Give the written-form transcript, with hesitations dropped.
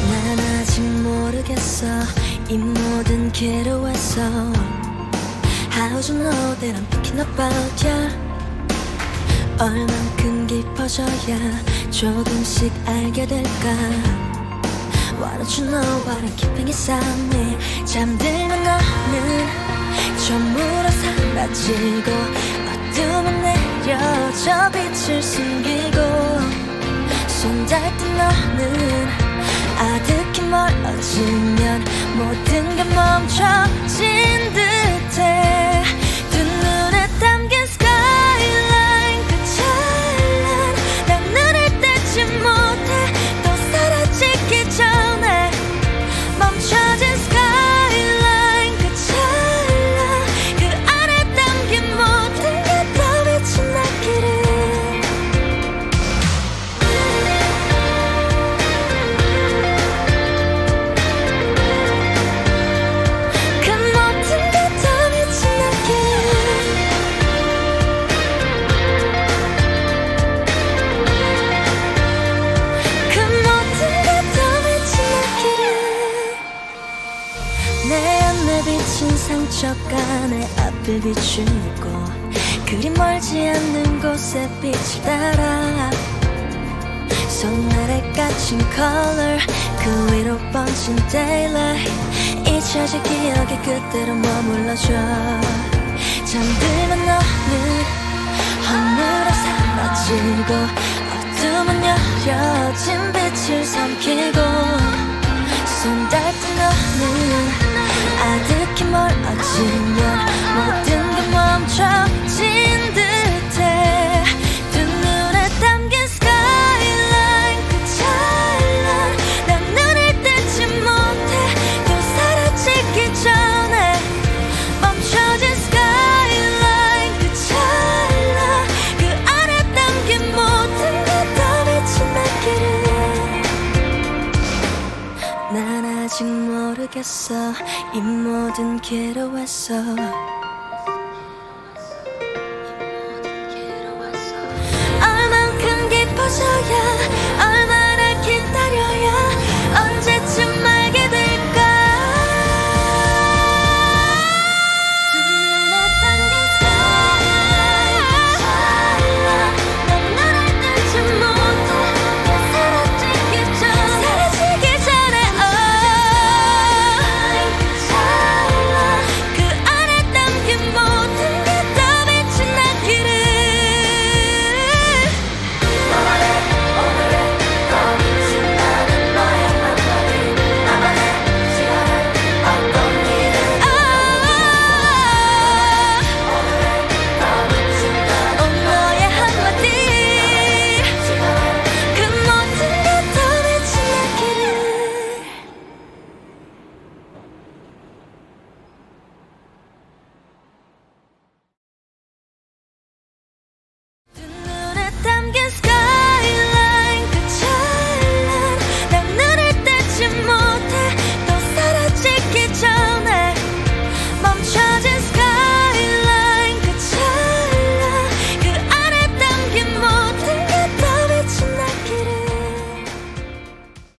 난 아직 모르겠어 이 모든 괴로워서 How do you know that I'm thinking about ya 얼만큼 깊어져야 조금씩 알게 될까 Why don't you know what I'm keeping inside me 잠들면 너는 처음으로 사라지고 어둠은 내려져 빛을 숨기고 손 닿을 때 너는 아득히 멀어지면 모든 게 멈춰진 듯해 두 눈에 담긴 skyline 그 찬란 난 눈을 떼지 못해 또 사라지기 전에 멈춰진 skyline 그 찬란 그 안에 담긴 모든 게 더 빛이 나기를 비친 상처가 내 앞을 비추고 그리 멀지 않는 곳에 빛을 따라 손 아래 갇힌 color 그 위로 번진 daylight 잊혀질 기억이 그대로 머물러줘 잠들면 너는 허물어 사라지고 어둠은 여려진 빛을 삼키고 손 닿을 때 너는 아득히 멀어지면 모든 게 멈춰진 듯해 두 눈에 담긴 skyline 그 찬란 난 눈을 떼지 못해 또 사라지기 전에 멈춰진 skyline 그 찬란 그 안에 담긴 모든 게 더 빛이 나기를 난 아직 모르겠어 이 모든 괴로워서